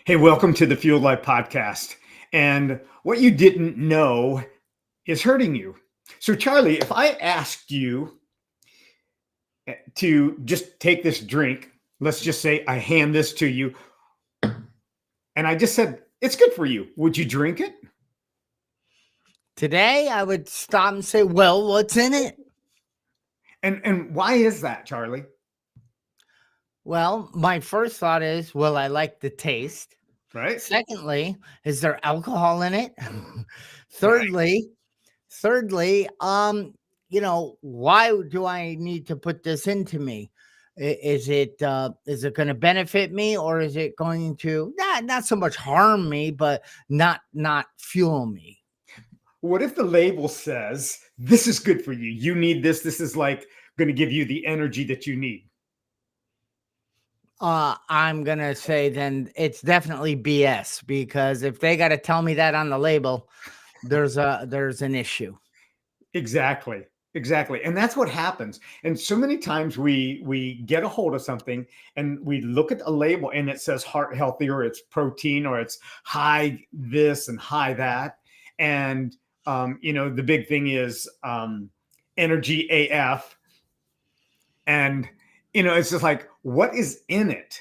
Hey, welcome to the Fueled Life podcast. And what you didn't know is hurting you. So, Charlie, if I asked you to just take this drink, let's just say I hand this to you, and I just said, it's good for you. Would you drink it? Today, I would stop and say, well, what's in it? And why is that, Charlie? Well, my first thought is, well, I like the taste. Right? Secondly, is there alcohol in it? Right. thirdly, why do I need to put this into me? Is it going to benefit me, or is it going to not so much harm me, but not fuel me? What if the label says, this is good for you? You need this. This is like going to give you the energy that you need. I'm gonna say then it's definitely BS, because if they got to tell me that on the label, there's an issue. Exactly. Exactly. And that's what happens. And so many times we get a hold of something and we look at a label and it says heart healthy, or it's protein, or it's high this and high that. And the big thing is energy AF. And it's just like, what is in it?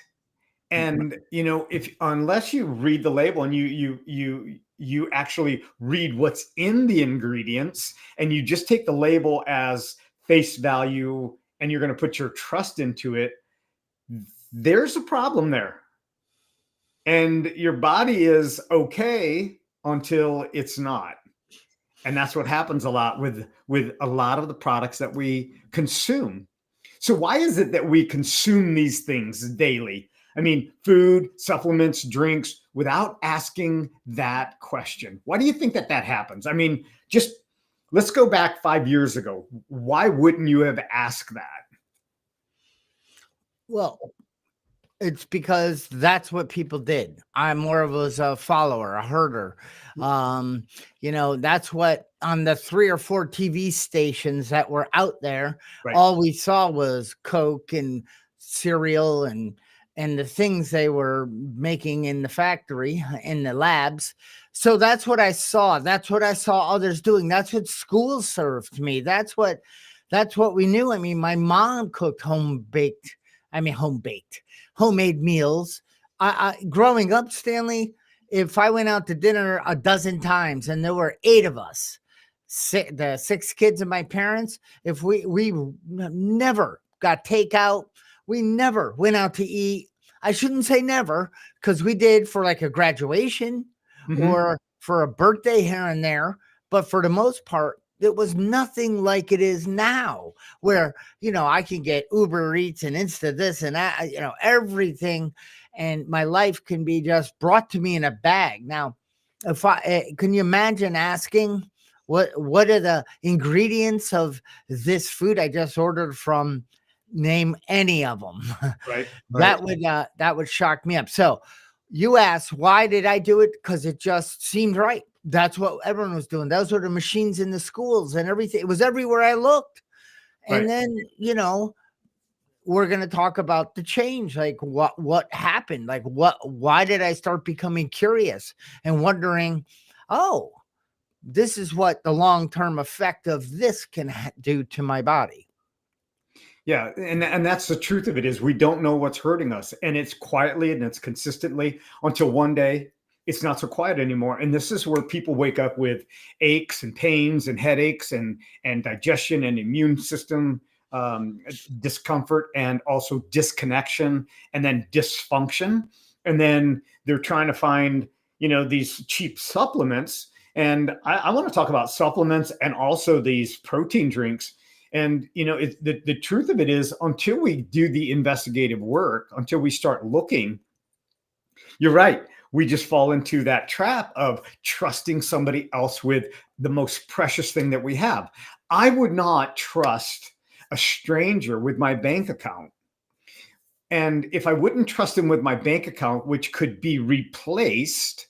And if unless you read the label and you actually read what's in the ingredients, and you just take the label as face value and you're going to put your trust into it, there's a problem there. And your body is okay until it's not. And that's what happens a lot with a lot of the products that we consume. So why is it that we consume these things daily? I mean, food, supplements, drinks, without asking that question. Why do you think that happens? I mean, just let's go back 5 years ago. Why wouldn't you have asked that? Well, it's because that's what people did. I'm more of a follower, a herder. That's what on the 3 or 4 TV stations that were out there, Right. all we saw was Coke and cereal and the things they were making in the factory, in the labs. So that's what I saw. That's what I saw others doing. That's what school served me. That's what we knew. I mean, my mom cooked homemade meals. I growing up, Stanley, if I went out to dinner a dozen times and there were 8 of us, the 6 kids of my parents, if we never got takeout, we never went out to eat. I shouldn't say never, because we did for like a graduation or for a birthday here and there. But for the most part, it was nothing like it is now, where, I can get Uber Eats and Insta this and that, everything. And my life can be just brought to me in a bag. Now, can you imagine asking what are the ingredients of this food I just ordered from? Name any of them. Right. That would shock me up. So you asked, why did I do it? Because it just seemed right. That's what everyone was doing. Those were the machines in the schools and everything. It was everywhere I looked. And then, we're going to talk about the change. Like what happened? Like why did I start becoming curious and wondering, oh, this is what the long-term effect of this can do to my body. Yeah, and that's the truth of it, is we don't know what's hurting us, and it's quietly and it's consistently, until one day it's not so quiet anymore. And this is where people wake up with aches and pains and headaches and digestion and immune system discomfort, and also disconnection, and then dysfunction. And then they're trying to find these cheap supplements. And I want to talk about supplements and also these protein drinks. And, the truth of it is, until we do the investigative work, until we start looking, you're right. We just fall into that trap of trusting somebody else with the most precious thing that we have. I would not trust a stranger with my bank account. And if I wouldn't trust him with my bank account, which could be replaced,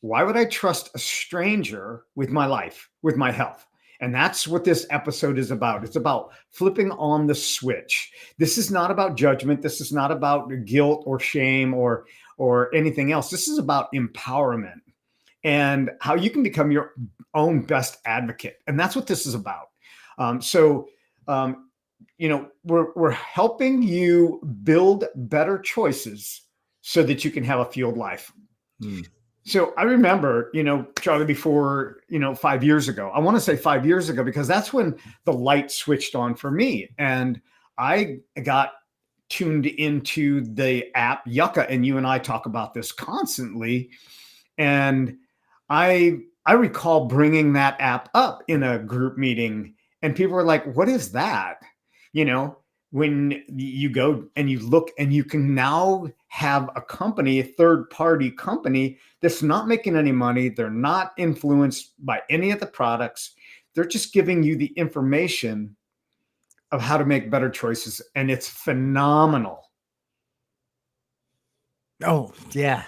why would I trust a stranger with my life, with my health? And that's what this episode is about. It's about flipping on the switch. This is not about judgment. This is not about guilt or shame or anything else. This is about empowerment and how you can become your own best advocate. And that's what this is about. We're helping you build better choices so that you can have a fueled life. So I remember, Charlie, before, 5 years ago, I want to say 5 years ago, because that's when the light switched on for me. And I got tuned into the app Yucca, and you and I talk about this constantly. And I recall bringing that app up in a group meeting, and people were like, what is that? When you go and you look, and you can now have a company, a third-party company that's not making any money. They're not influenced by any of the products. They're just giving you the information of how to make better choices. And it's phenomenal. Oh, yeah.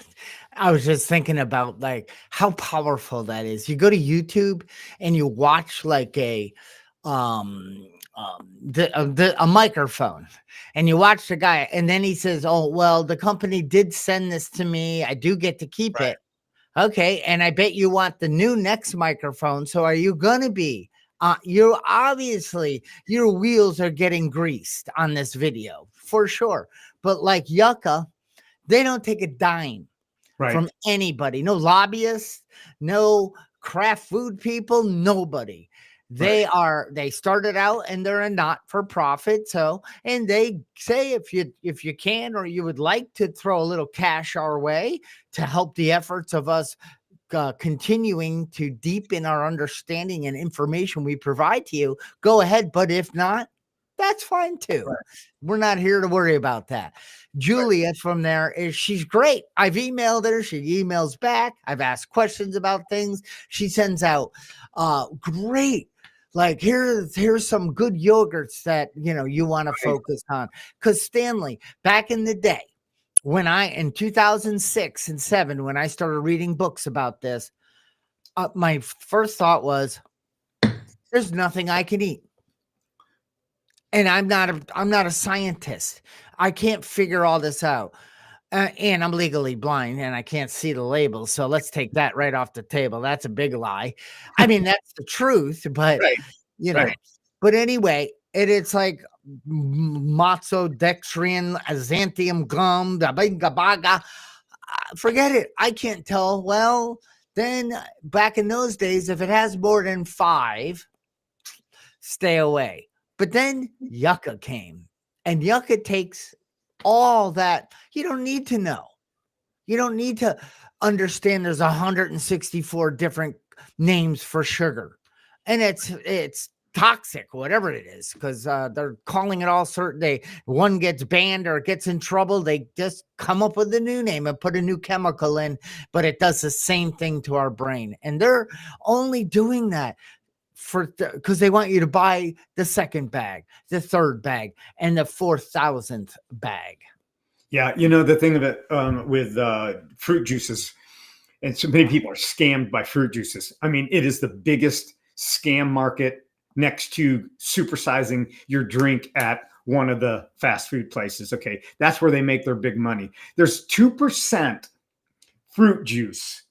I was just thinking about like how powerful that is. You go to YouTube and you watch like a microphone, and you watch the guy, and then he says, oh, well, the company did send this to me. I do get to keep it. Okay. And I bet you want the new next microphone. So are you going to be, you're obviously, your wheels are getting greased on this video for sure. But like Yucca, they don't take a dime from anybody. No lobbyists, no craft food people, nobody. They started out and they're a not-for-profit. So, and they say, if you can, or you would like to throw a little cash our way to help the efforts of us continuing to deepen our understanding and information we provide to you, go ahead. But if not, that's fine too. We're not here to worry about that. Julia from there she's great. I've emailed her. She emails back. I've asked questions about things. She sends out great. Like here's some good yogurts that you want to focus on. Because Stanley, back in the day, in 2006 and 2007, when I started reading books about this, my first thought was, there's nothing I can eat. And I'm not a scientist. I can't figure all this out. And I'm legally blind and I can't see the labels. So let's take that right off the table. That's a big lie. I mean, that's the truth, but but anyway, it's like maltodextrin, xanthium gum, baga. Forget it. I can't tell. Well, then back in those days, if it has more than 5, stay away. But then Yucca came, and Yucca takes all that. You don't need to know. You don't need to understand there's 164 different names for sugar, and it's toxic, whatever it is, because they're calling it all certain. One gets banned or gets in trouble, they just come up with a new name and put a new chemical in, but it does the same thing to our brain, and they're only doing that because they want you to buy the second bag, the third bag, and the 4,000th bag. Yeah, the thing of it with fruit juices, and so many people are scammed by fruit juices. I mean, it is the biggest scam market next to supersizing your drink at one of the fast food places. Okay, that's where they make their big money. There's 2% fruit juice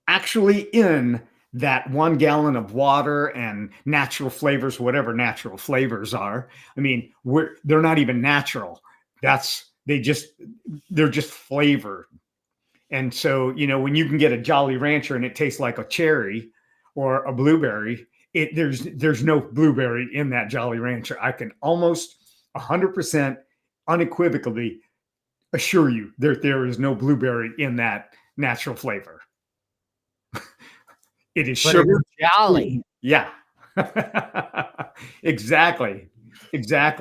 actually in that 1 gallon of water and natural flavors, whatever natural flavors are. I mean, they're not even natural. They're just flavored. And so, when you can get a Jolly Rancher and it tastes like a cherry or a blueberry, there's no blueberry in that Jolly Rancher. I can almost 100% unequivocally assure you there is no blueberry in that natural flavor. It is sugar. Jolly. Yeah. Exactly. Yeah.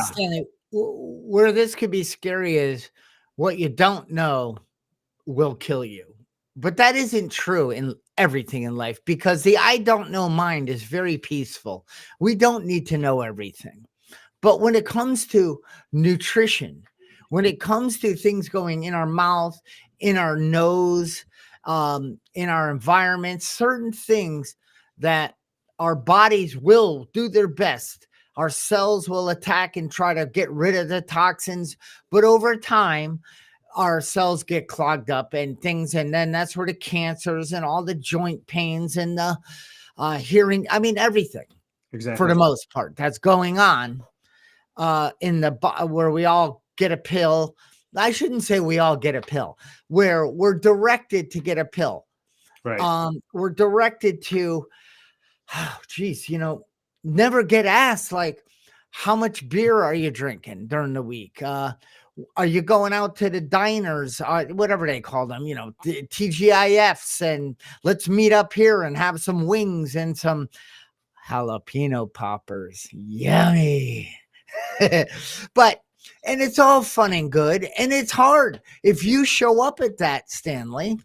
Stanley, where this could be scary is what you don't know will kill you. But that isn't true in everything in life, because the I don't know mind is very peaceful. We don't need to know everything. But when it comes to nutrition, when it comes to things going in our mouth, in our nose, in our environment, certain things that our bodies will do their best. Our cells will attack and try to get rid of the toxins, but over time, our cells get clogged up and things, and then that's where the cancers and all the joint pains and the hearing, I mean, everything for the most part that's going on in the where we all get a pill. I shouldn't say we all get a pill, where we're directed to get a pill. Right. We're directed to, oh, geez, never get asked, like, how much beer are you drinking during the week? Are you going out to the diners, whatever they call them, the TGIFs, and let's meet up here and have some wings and some jalapeno poppers. Yummy. But, and it's all fun and good, and it's hard. If you show up at that, Stanley,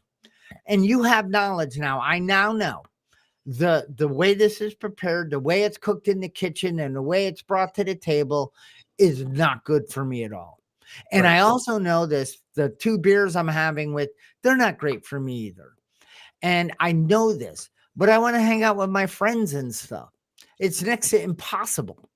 and you have knowledge now, I now know the way this is prepared, the way it's cooked in the kitchen, and the way it's brought to the table is not good for me at all. And I also know this, the 2 beers I'm having with, they're not great for me either. And I know this, but I want to hang out with my friends and stuff. It's next to impossible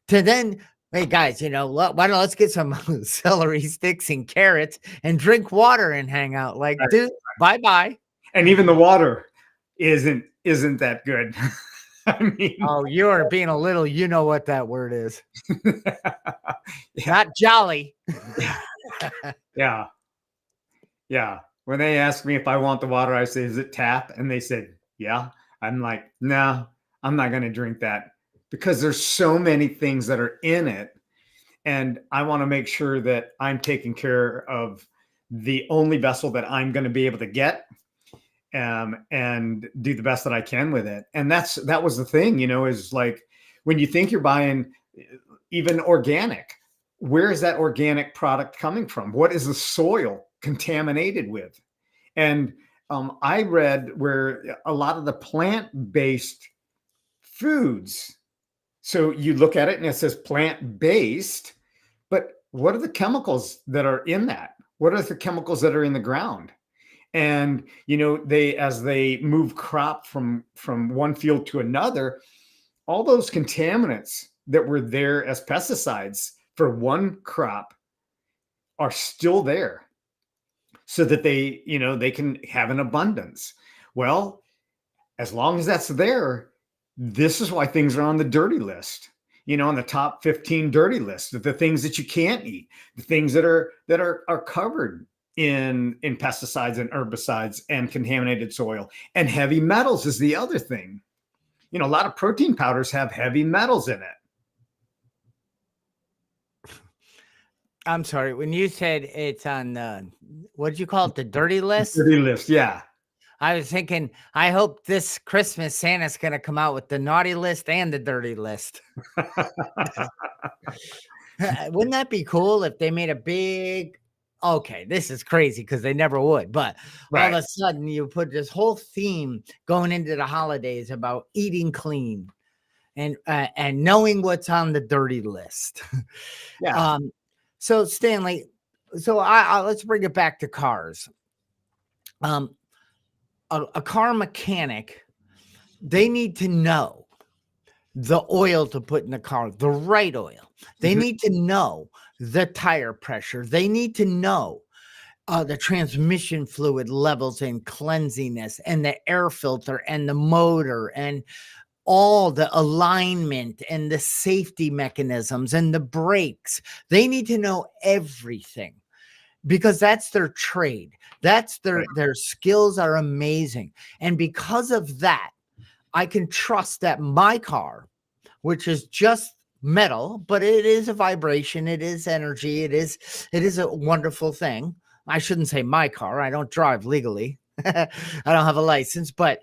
to then, hey guys, why don't let's get some celery sticks and carrots and drink water and hang out. Like, dude, bye-bye. And even the water isn't that good. I mean, oh, you are being a little, you know what that word is. Not jolly. Yeah. When they ask me if I want the water, I say, is it tap? And they said, yeah. I'm like, no, I'm not going to drink that, because there's so many things that are in it. And I want to make sure that I'm taking care of the only vessel that I'm going to be able to get, and do the best that I can with it. And that was the thing, is like, when you think you're buying even organic, where is that organic product coming from? What is the soil contaminated with? And I read where a lot of the plant-based foods, so you look at it and it says plant-based, but what are the chemicals that are in that? What are the chemicals that are in the ground? And, as they move crop from one field to another, all those contaminants that were there as pesticides for one crop are still there, so that they can have an abundance. Well, as long as that's there, this is why things are on the dirty list, on the top 15 dirty list, the things that you can't eat, the things that are covered in pesticides and herbicides and contaminated soil. And heavy metals is the other thing. A lot of protein powders have heavy metals in it. I'm sorry, when you said it's on what did you call it, the dirty list? Dirty list, yeah. I was thinking, I hope this Christmas Santa's going to come out with the naughty list and the dirty list. Wouldn't that be cool if they made a big, okay, this is crazy because they never would, but all of a sudden you put this whole theme going into the holidays about eating clean and knowing what's on the dirty list. Yeah. So Stanley, let's bring it back to cars. A car mechanic, they need to know the oil to put in the car, the right oil. They need to know the tire pressure. They need to know the transmission fluid levels and cleansiness and the air filter and the motor and all the alignment and the safety mechanisms and the brakes. They need to know everything, because that's their trade. That's their skills are amazing. And because of that, I can trust that my car, which is just metal, but it is a vibration, it is energy, it is a wonderful thing. I shouldn't say my car. I don't drive legally. I don't have a license, but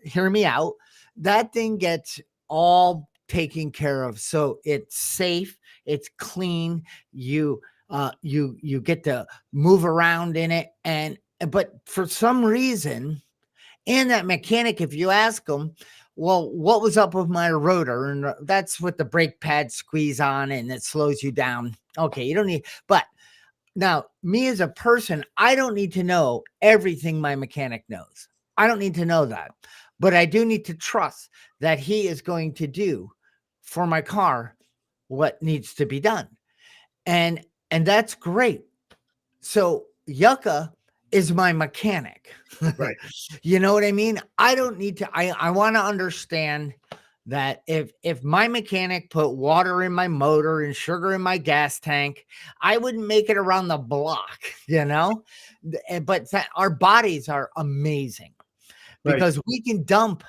hear me out. That thing gets all taken care of. So it's safe, it's clean. You get to move around in it. But for some reason, and that mechanic, if you ask them, well, what was up with my rotor? And that's what the brake pads squeeze on and it slows you down. Okay, you don't need, but now me as a person, I don't need to know everything my mechanic knows. I don't need to know that. but I do need to trust that he is going to do for my car what needs to be done. And that's great. So Yucca is my mechanic. Right. You know what I mean? I don't need to, I want to understand that if my mechanic put water in my motor and sugar in my gas tank, I wouldn't make it around the block, you know? But our bodies are amazing Right. because we can dump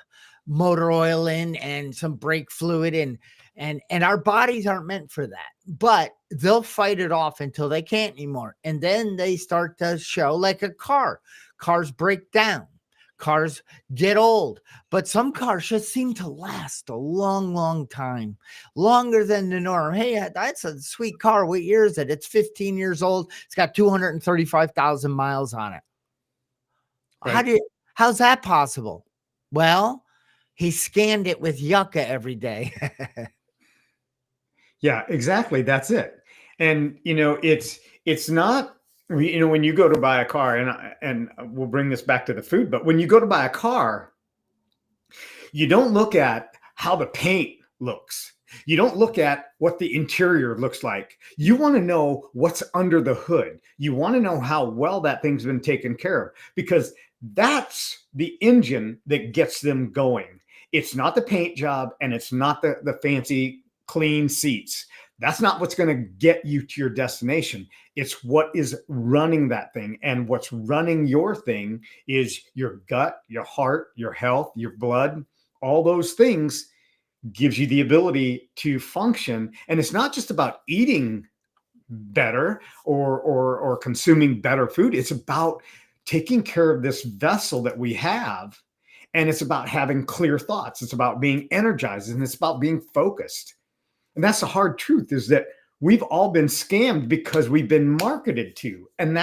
motor oil in and some brake fluid in, and our bodies aren't meant for that, but they'll fight it off until they can't anymore. And then they start to show like a car. Cars break down. Cars get old, but some cars just seem to last a long, long time, longer than the norm. Hey, that's a sweet car. What year is it? It's 15 years old. It's got 235,000 miles on it. Right. How's that possible? Well, he scanned it with Yucca every day. Yeah, exactly. That's it. And it's not, when you go to buy a car, and we'll bring this back to the food, but when you go to buy a car, you don't look at how the paint looks. You don't look at what the interior looks like. You want to know what's under the hood. You want to know how well that thing's been taken care of, because that's the engine that gets them going. It's not the paint job, and it's not the fancy clean seats. That's not what's going to get you to your destination. It's what is running that thing. And what's running your thing is your gut, your heart, your health, your blood. All those things gives you the ability to function. And it's not just about eating better or consuming better food. It's about taking care of this vessel that we have. And it's about having clear thoughts. It's about being energized, and it's about being focused. And that's the hard truth, is that we've all been scammed because we've been marketed to, and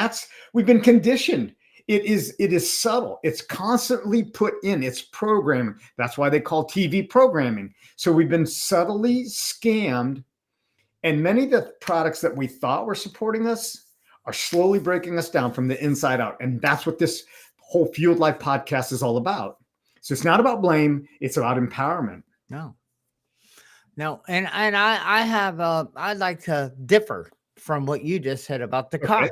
we've been conditioned. It is subtle. It's constantly put in. It's programming. That's why they call TV programming. So we've been subtly scammed, and many of the products that we thought were supporting us are slowly breaking us down from the inside out. And that's what this whole Fueled Life podcast is all about. So it's not about blame. It's about empowerment. No. And I'd like to differ from what you just said about the car. Okay.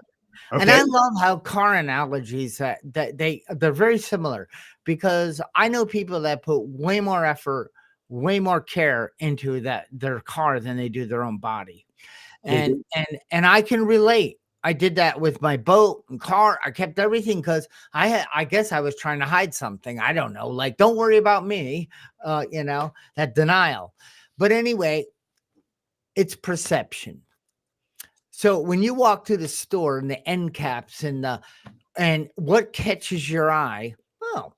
And I love how car analogies that they're very similar, because I know people that put way more effort, way more care into their car than they do their own body. And I can relate. I did that with my boat and car. I kept everything because I guess I was trying to hide something. I don't know. Like, don't worry about me. That denial. But anyway, it's perception. So when you walk to the store and the end caps and what catches your eye? Oh,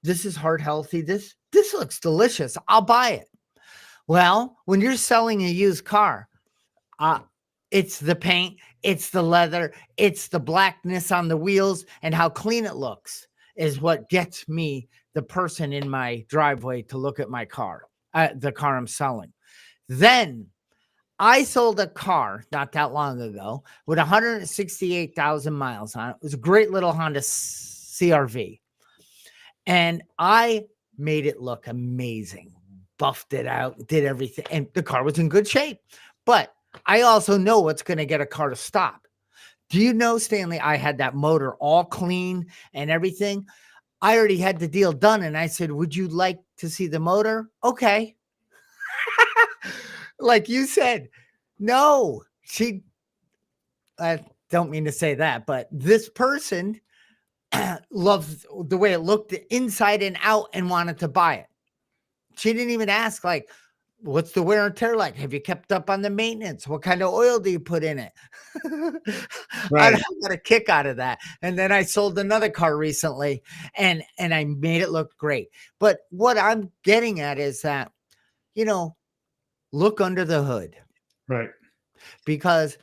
this is heart healthy. This looks delicious. I'll buy it. Well, when you're selling a used car, it's the paint, it's the leather, it's the blackness on the wheels, and how clean it looks is what gets me, the person in my driveway, to look at my car, the car I'm selling. Then I sold a car not that long ago with 168,000 miles on it. It was a great little Honda CRV. And I made it look amazing, buffed it out, did everything. And the car was in good shape. But I also know what's going to get a car to stop. Do you know, Stanley, I had that motor all clean and everything. I already had the deal done. And I said, would you like to see the motor? Okay. Like you said, no, I don't mean to say that, but this person loved the way it looked inside and out and wanted to buy it. She didn't even ask, like, what's the wear and tear like? Have you kept up on the maintenance? What kind of oil do you put in it? Right. I got a kick out of that. And then I sold another car recently and I made it look great. But what I'm getting at is that, look under the hood. Right. Because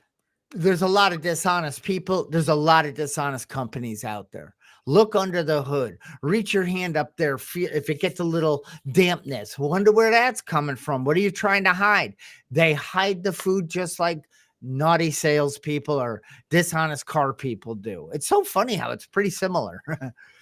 there's a lot of dishonest people. There's a lot of dishonest companies out there. Look under the hood. Reach your hand up there. If it gets a little dampness, wonder where that's coming from. What are you trying to hide? They hide the food just like naughty salespeople or dishonest car people do. It's so funny how it's pretty similar.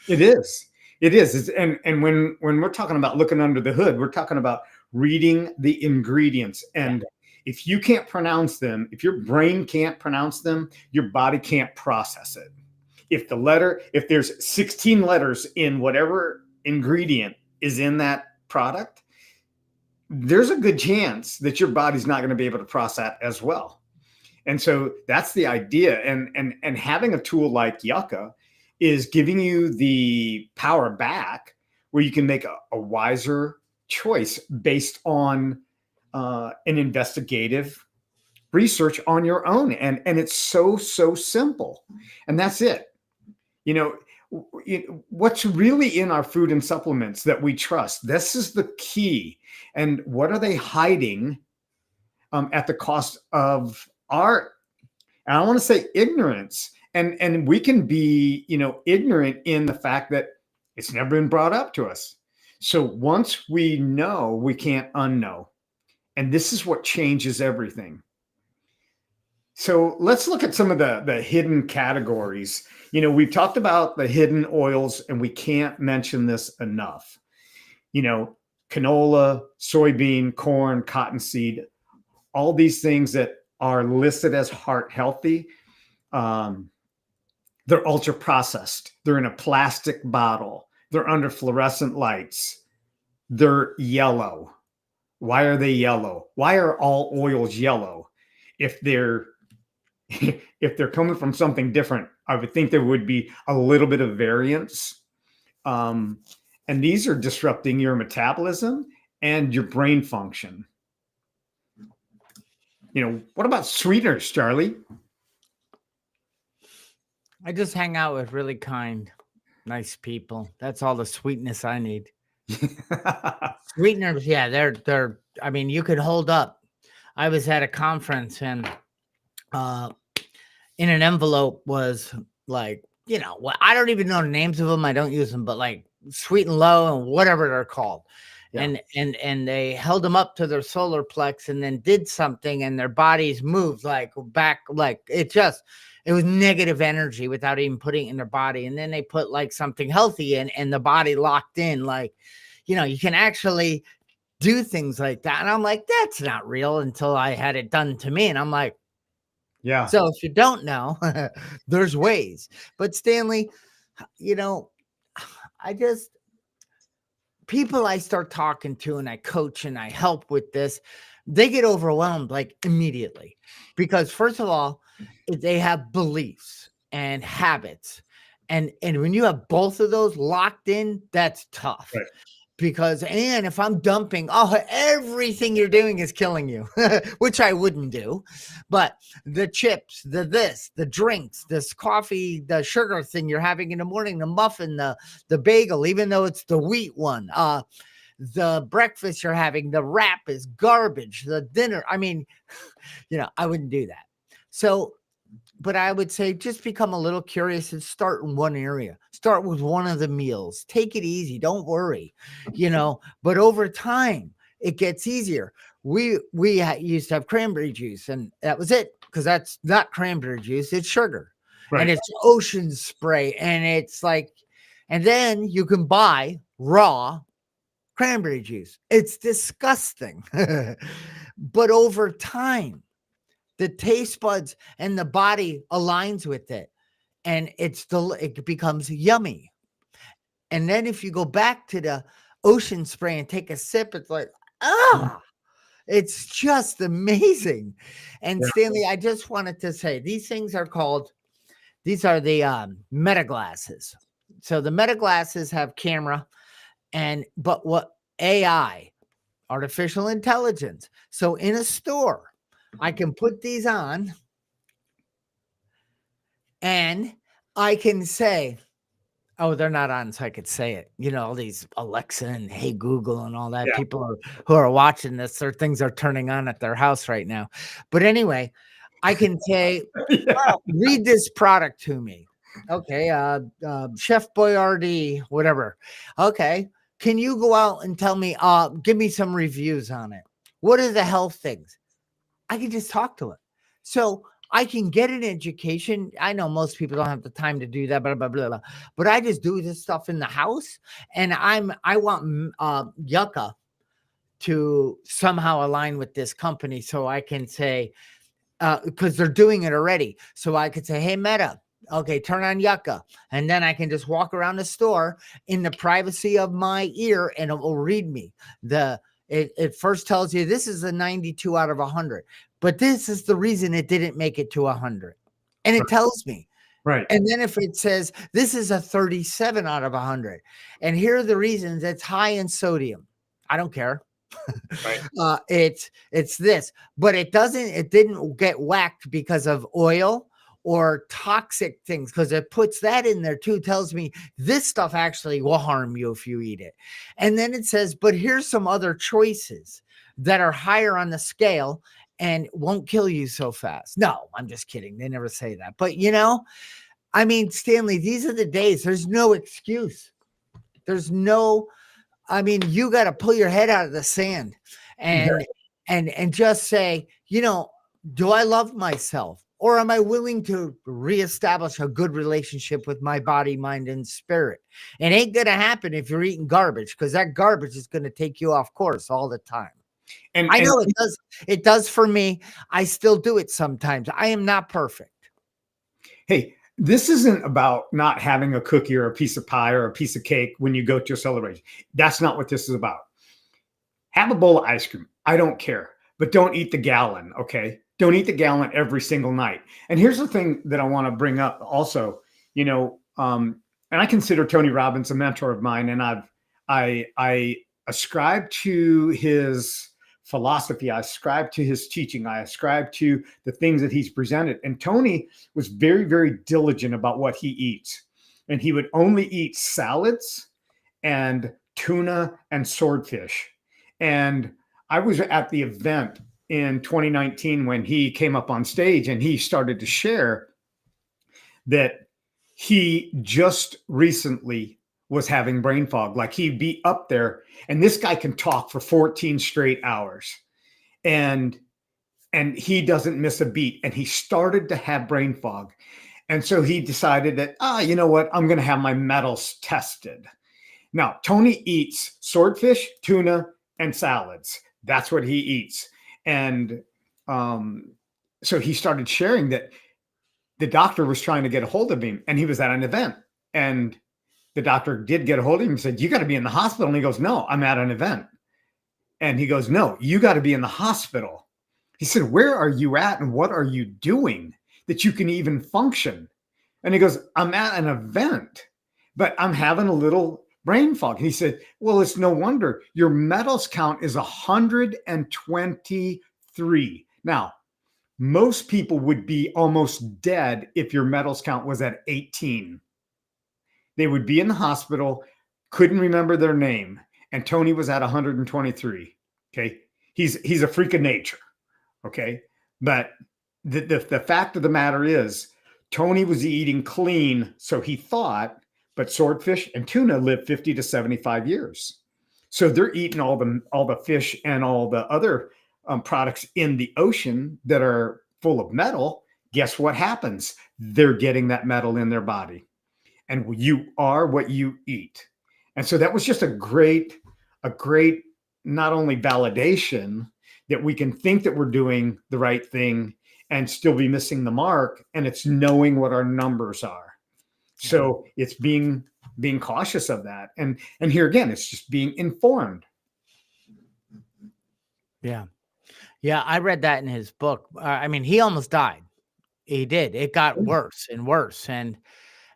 It is. It is. And when we're talking about looking under the hood, we're talking about reading the ingredients. And if you can't pronounce them, if your brain can't pronounce them, your body can't process it. If there's 16 letters in whatever ingredient is in that product, there's a good chance that your body's not going to be able to process that as well. And so that's the idea. And having a tool like Yucca is giving you the power back where you can make a wiser choice based on an investigative research on your own. And it's so simple. And that's it. You know, what's really in our food and supplements that we trust? This is the key. And what are they hiding at the cost of our, and I want to say ignorance. And we can be, ignorant in the fact that it's never been brought up to us. So once we know, we can't unknow. And this is what changes everything. So let's look at some of the hidden categories. We've talked about the hidden oils, and we can't mention this enough. Canola, soybean, corn, cottonseed, all these things that are listed as heart healthy, they're ultra processed. They're in a plastic bottle. They're under fluorescent lights. They're yellow. Why are they yellow? Why are all oils yellow? If they're coming from something different, I would think there would be a little bit of variance. And these are disrupting your metabolism and your brain function. What about sweeteners, Charlie? I just hang out with really kind, nice people. That's all the sweetness I need. Sweeteners, yeah, they're. I mean, you could hold up. I was at a conference, and in an envelope was like, I don't even know the names of them. I don't use them, but like Sweet and Low and whatever they're called. Yeah. And they held them up to their solar plex and then did something, and their bodies moved like back, like it was negative energy without even putting it in their body. And then they put like something healthy in, and the body locked in. Like, you can actually do things like that. And I'm like, that's not real until I had it done to me. And I'm like, yeah. So if you don't know, there's ways. But Stanley, people I start talking to and I coach and I help with this, they get overwhelmed like immediately, because first of all, they have beliefs and habits. And when you have both of those locked in, that's tough. Right. Because, and if I'm dumping, everything you're doing is killing you, which I wouldn't do. But the chips, the drinks, this coffee, the sugar thing you're having in the morning, the muffin, the bagel, even though it's the wheat one, the breakfast you're having, the wrap is garbage, the dinner. I mean, I wouldn't do that. So, but I would say just become a little curious and start in one area. Start with one of the meals. Take it easy. Don't worry, but over time it gets easier. We used to have cranberry juice, and that was it, because that's not cranberry juice. It's sugar. Right. And it's ocean spray. And it's like, and then you can buy raw cranberry juice. It's disgusting. But over time, the taste buds and the body aligns with it, and it becomes yummy. And then if you go back to the ocean spray and take a sip, it's like, it's just amazing. And yeah. Stanley, I just wanted to say, these are the meta glasses. So the meta glasses have camera, but what AI, artificial intelligence. So in a store, I can put these on and I can say, they're not on, so I could say it. All these Alexa and Hey Google and all that. Yeah. People who are watching this, their things are turning on at their house right now. But anyway, I can say, read this product to me. Okay, Chef Boyardee, whatever. Okay, can you go out and tell me, give me some reviews on it? What are the health things? I can just talk to it. So I can get an education. I know most people don't have the time to do that, blah, blah, blah, blah. But I just do this stuff in the house, and I want yucca to somehow align with this company so I can say, because they're doing it already. So I could say, hey, Meta, okay, turn on yucca. And then I can just walk around the store in the privacy of my ear, and it will read me. It first tells you this is a 92 out of 100, but this is the reason it didn't make it to 100. And it tells me. Right. And then if it says this is a 37 out of 100, and here are the reasons, it's high in sodium. I don't care. Right. It's this, but it didn't get whacked because of oil or toxic things, because it puts that in there too, tells me this stuff actually will harm you if you eat it. And then it says, but here's some other choices that are higher on the scale and won't kill you so fast. No, I'm just kidding. They never say that. But I mean, Stanley, these are the days. There's no excuse. There's no, I mean, you got to pull your head out of the sand and just say, do I love myself, or am I willing to reestablish a good relationship with my body, mind, and spirit? It ain't going to happen if you're eating garbage, because that garbage is going to take you off course all the time. And I know it does. It does for me. I still do it sometimes. I am not perfect. Hey, this isn't about not having a cookie or a piece of pie or a piece of cake when you go to a celebration. That's not what this is about. Have a bowl of ice cream. I don't care, but don't eat the gallon. Okay. Don't eat the gallon every single night. And here's the thing that I want to bring up also, and I consider Tony Robbins a mentor of mine, and I ascribe to his philosophy. I ascribe to his teaching. I ascribe to the things that he's presented. And Tony was very, very diligent about what he eats. And he would only eat salads and tuna and swordfish. And I was at the event in 2019 when he came up on stage and he started to share that he just recently was having brain fog. Like, he'd be up there, and this guy can talk for 14 straight hours, and he doesn't miss a beat. And he started to have brain fog. And so he decided that, you know what? I'm going to have my metals tested. Now, Tony eats swordfish, tuna, and salads. That's what he eats. And so he started sharing that the doctor was trying to get a hold of him, and he was at an event, and the doctor did get a hold of him and said, you got to be in the hospital. And he goes, no, I'm at an event. And he goes, no, you got to be in the hospital. He said, where are you at? And what are you doing that you can even function? And he goes, I'm at an event, but I'm having a little brain fog. And he said, well, it's no wonder. Your metals count is 123. Now, most people would be almost dead if your metals count was at 18. They would be in the hospital, couldn't remember their name. And Tony was at 123. Okay. He's a freak of nature. Okay. But the fact of the matter is, Tony was eating clean, so he thought, but swordfish and tuna live 50 to 75 years. So they're eating all the fish and all the other products in the ocean that are full of metal. Guess what happens? They're getting that metal in their body. And you are what you eat. And so that was just a great, not only validation that we can think that we're doing the right thing and still be missing the mark. And it's knowing what our numbers are. So it's being cautious of that. And here again, it's just being informed. Yeah. Yeah. I read that in his book. I mean, he almost died. He did. It got worse and worse. And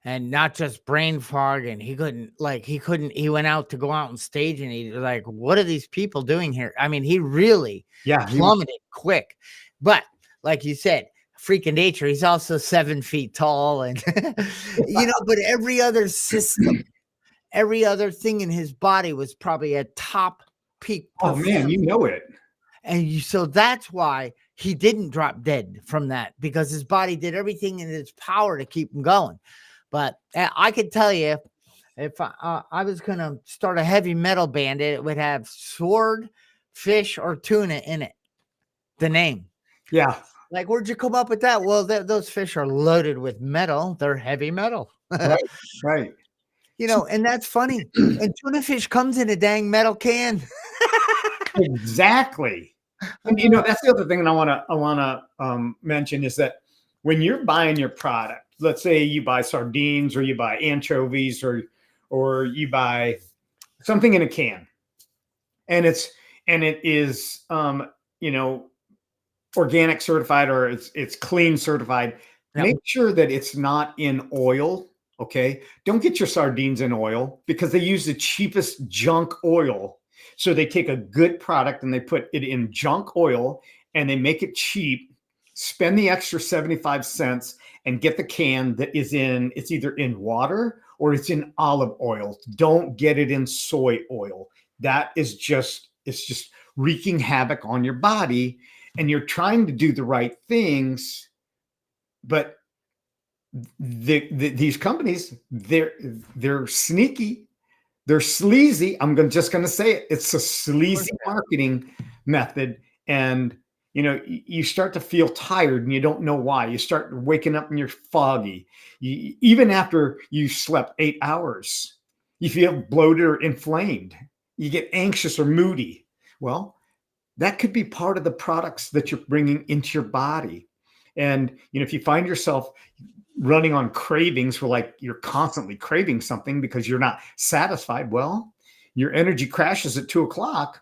not just brain fog, and he went out to go out on stage, and he like, what are these people doing here? I mean, he really plummeted quick. But like you said, freak of nature, he's also 7 feet tall, and but every other system, every other thing in his body was probably at top peak. Oh man, you know it. And so that's why he didn't drop dead from that, because his body did everything in its power to keep him going. But I could tell you, if I was going to start a heavy metal band, it would have sword, fish, or tuna in it. The name. Yeah. Like, where'd you come up with that? Well, those fish are loaded with metal. They're heavy metal. Right, right. So And that's funny. And tuna fish comes in a dang metal can. exactly. And that's the other thing that I wanna mention is that when you're buying your product, let's say you buy sardines or you buy anchovies or you buy something in a can, and it is you know organic certified or it's clean certified. Yep. Make sure that it's not in oil. Okay. Don't get your sardines in oil because they use the cheapest junk oil. So they take a good product and they put it in junk oil and they make it cheap. Spend the extra 75 cents and get the can that it's either in water or it's in olive oil. Don't get it in soy oil. That is it's just wreaking havoc on your body, and you're trying to do the right things, but these companies, they're sneaky, they're sleazy. Just going to say it. It's a sleazy marketing method, and you start to feel tired, and you don't know why. You start waking up and you're foggy. Even after you slept 8 hours, you feel bloated or inflamed. You get anxious or moody. Well, that could be part of the products that you're bringing into your body. And if you find yourself running on cravings where like you're constantly craving something because you're not satisfied, well, your energy crashes at 2 o'clock.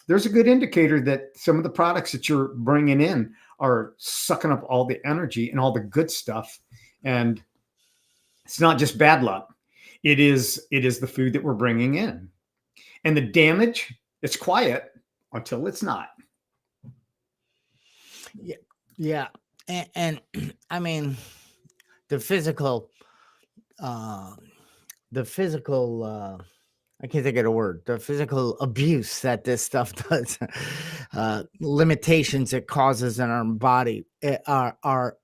There's a good indicator that some of the products that you're bringing in are sucking up all the energy and all the good stuff. And it's not just bad luck. It is the food that we're bringing in. And the damage, it's quiet until it's not. Yeah. And I mean, the physical, I can't think of the word, the physical abuse that this stuff does, limitations it causes in our body are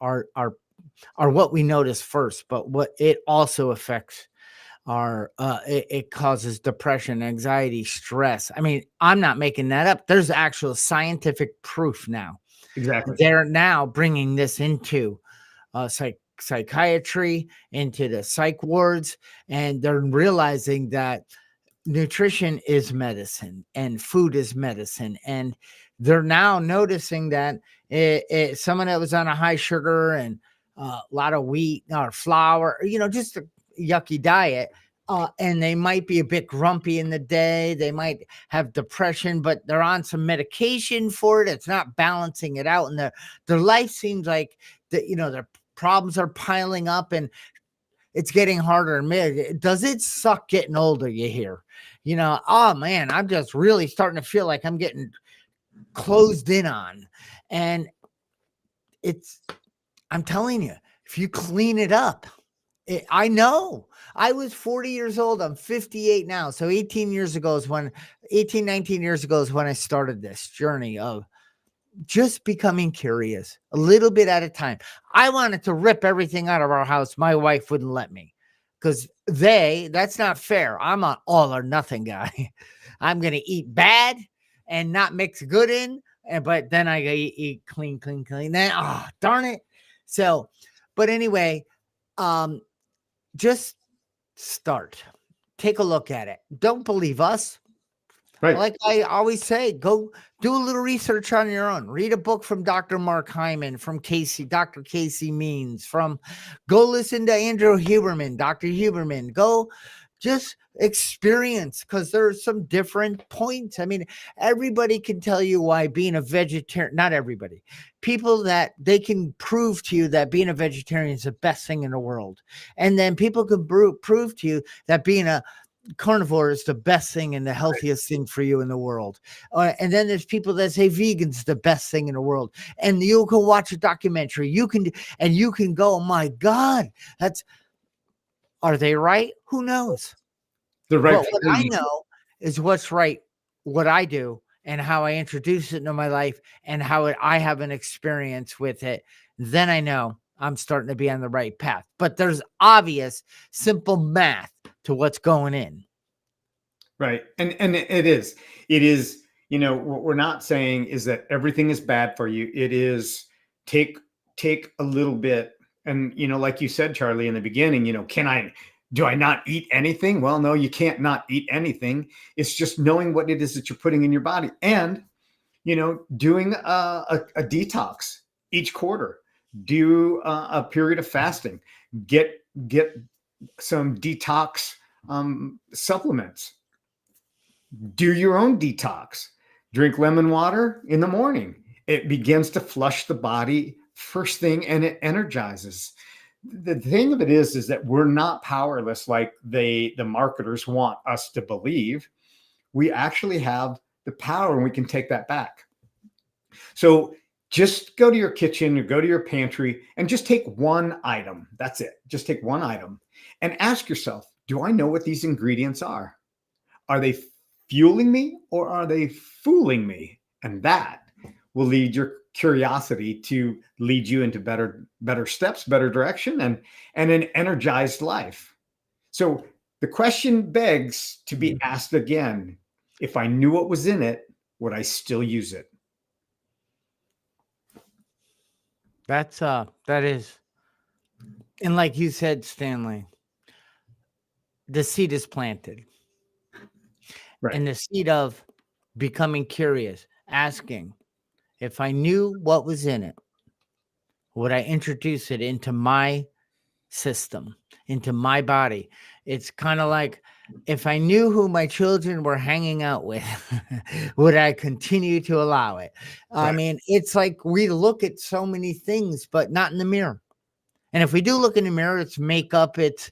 what we notice first, but what it also affects it causes depression, anxiety, stress. I mean, I'm not making that up. There's actual scientific proof now. Exactly. They're now bringing this into psychiatry, into the psych wards, and they're realizing that nutrition is medicine and food is medicine. And they're now noticing that someone that was on a high sugar and a lot of wheat or flour, just a yucky diet, and they might be a bit grumpy in the day. They might have depression, but they're on some medication for it. It's not balancing it out. And their life seems like their problems are piling up and it's getting harder. And does it suck getting older? You hear, oh man, I'm just really starting to feel like I'm getting closed in on. And I'm telling you, if you clean it up, I know I was 40 years old. I'm 58 now. So 19 years ago is when I started this journey of just becoming curious a little bit at a time. I wanted to rip everything out of our house. My wife wouldn't let me because that's not fair. I'm an all or nothing guy. I'm going to eat bad and not mix good in. But then I eat clean. Then, darn it. So, but anyway, just start. Take a look at it. Don't believe us. Right. Like I always say, go do a little research on your own. Read a book from Dr. Mark Hyman, from Dr. Casey Means, go listen to Andrew Huberman, Dr. Huberman. Go just experience, because there's some different points. I mean, everybody can tell you why being a vegetarian, not everybody, people that they can prove to you that being a vegetarian is the best thing in the world. And then people can prove to you that being a carnivore is the best thing and the healthiest thing for you in the world. And then there's people that say vegan's the best thing in the world. And you can watch a documentary. You can go, oh my God, are they right? Who knows? The right. But what I know is what's right, what I do, and how I introduce it into my life, and how I have an experience with it. Then I know I'm starting to be on the right path. But there's obvious, simple math to what's going in. Right. And it is, what we're not saying is that everything is bad for you. It is take a little bit. And, like you said, Charlie, in the beginning, do I not eat anything? Well, no, you can't not eat anything. It's just knowing what it is that you're putting in your body, and, doing a detox each quarter. Do a period of fasting. Get some detox supplements. Do your own detox. Drink lemon water in the morning. It begins to flush the body first thing, and it energizes. The thing of it is that we're not powerless like the marketers want us to believe. We actually have the power, and we can take that back. So just go to your kitchen or go to your pantry and just take one item. That's it. Just take one item and ask yourself, do I know what these ingredients are? Are they fueling me, or are they fooling me? And that will lead your curiosity to lead you into better steps, better direction, and an energized life. So the question begs to be asked again: if I knew what was in it, would I still use it? That is, and like you said, Stanley, the seed is planted. Right. And the seed of becoming curious, asking, if I knew what was in it, would I introduce it into my system, into my body? It's kind of like, if I knew who my children were hanging out with, would I continue to allow it? Right. I mean, it's like we look at so many things, but not in the mirror. And if we do look in the mirror, it's makeup, it's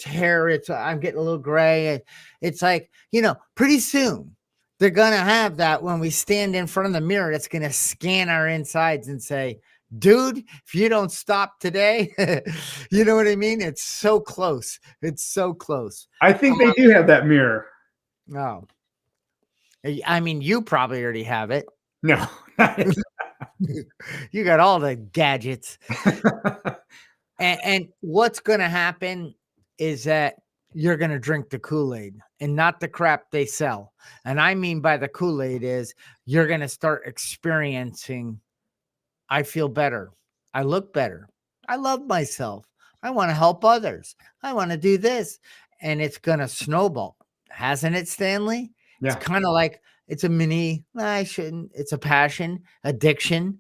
hair, it's I'm getting a little gray. It's like, pretty soon they're going to have that when we stand in front of the mirror, that's going to scan our insides and say, dude, if you don't stop today, you know what I mean? It's so close. It's so close. I think they do have that mirror. No. I mean, you probably already have it. No. You got all the gadgets. And what's going to happen is that you're going to drink the Kool-Aid and not the crap they sell. And I mean by the Kool-Aid is you're going to start experiencing, I feel better. I look better. I love myself. I want to help others. I want to do this. And it's going to snowball. Hasn't it, Stanley? Yeah. It's kind of like it's a mini, it's a passion, addiction.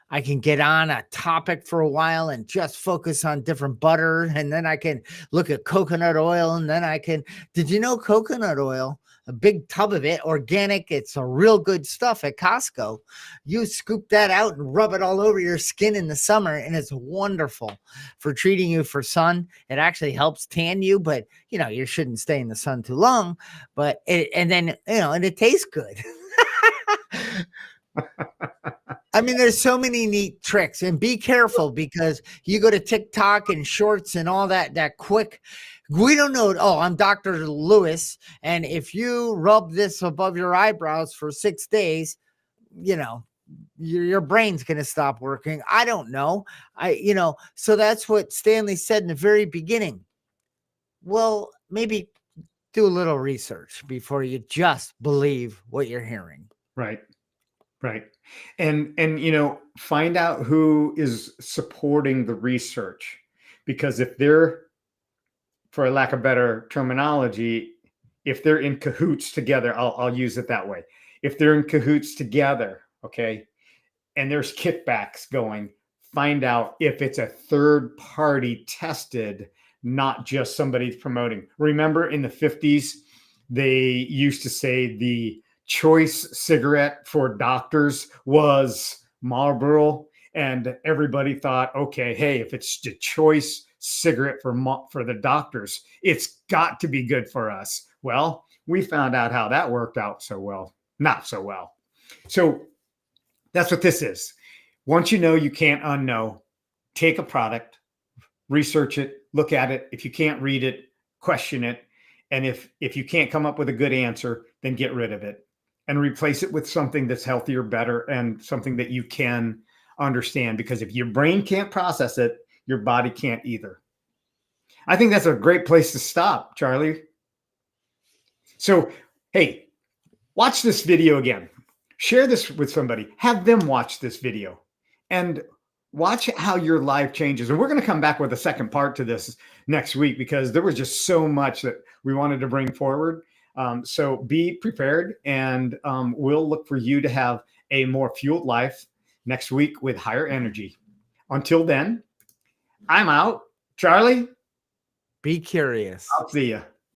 I can get on a topic for a while and just focus on different butter. And then I can look at coconut oil. And then did you know coconut oil, a big tub of it, organic, it's a real good stuff at Costco. You scoop that out and rub it all over your skin in the summer. And it's wonderful for treating you for sun. It actually helps tan you, but you shouldn't stay in the sun too long, but and it tastes good. I mean, there's so many neat tricks, and be careful because you go to TikTok and shorts and all that quick. We don't know. Oh, I'm Dr. Lewis. And if you rub this above your eyebrows for 6 days, your brain's going to stop working. I don't know. So that's what Stanley said in the very beginning. Well, maybe do a little research before you just believe what you're hearing. Right. Right. And find out who is supporting the research, because if they're, for lack of better terminology, if they're in cahoots together, I'll use it that way. If they're in cahoots together, okay, and there's kickbacks going, find out if it's a third party tested, not just somebody's promoting. Remember in the 50s, they used to say the choice cigarette for doctors was Marlboro, and everybody thought, okay, hey, if it's the choice cigarette for the doctors, it's got to be good for us. Well, we found out how that worked out so well, not so well. So that's what this is. Once you know, you can't unknow. Take a product, research it, look at it. If you can't read it, question it. And if you can't come up with a good answer, then get rid of it and replace it with something that's healthier, better, and something that you can understand. Because if your brain can't process it, your body can't either. I think that's a great place to stop, Charlie. So, hey, watch this video again. Share this with somebody. Have them watch this video. And Watch how your life changes. And we're going to come back with a second part to this next week because there was just so much that we wanted to bring forward. So be prepared, and we'll look for you to have a more fueled life next week with higher energy. Until then, I'm out. Charlie, Be curious. I'll see you.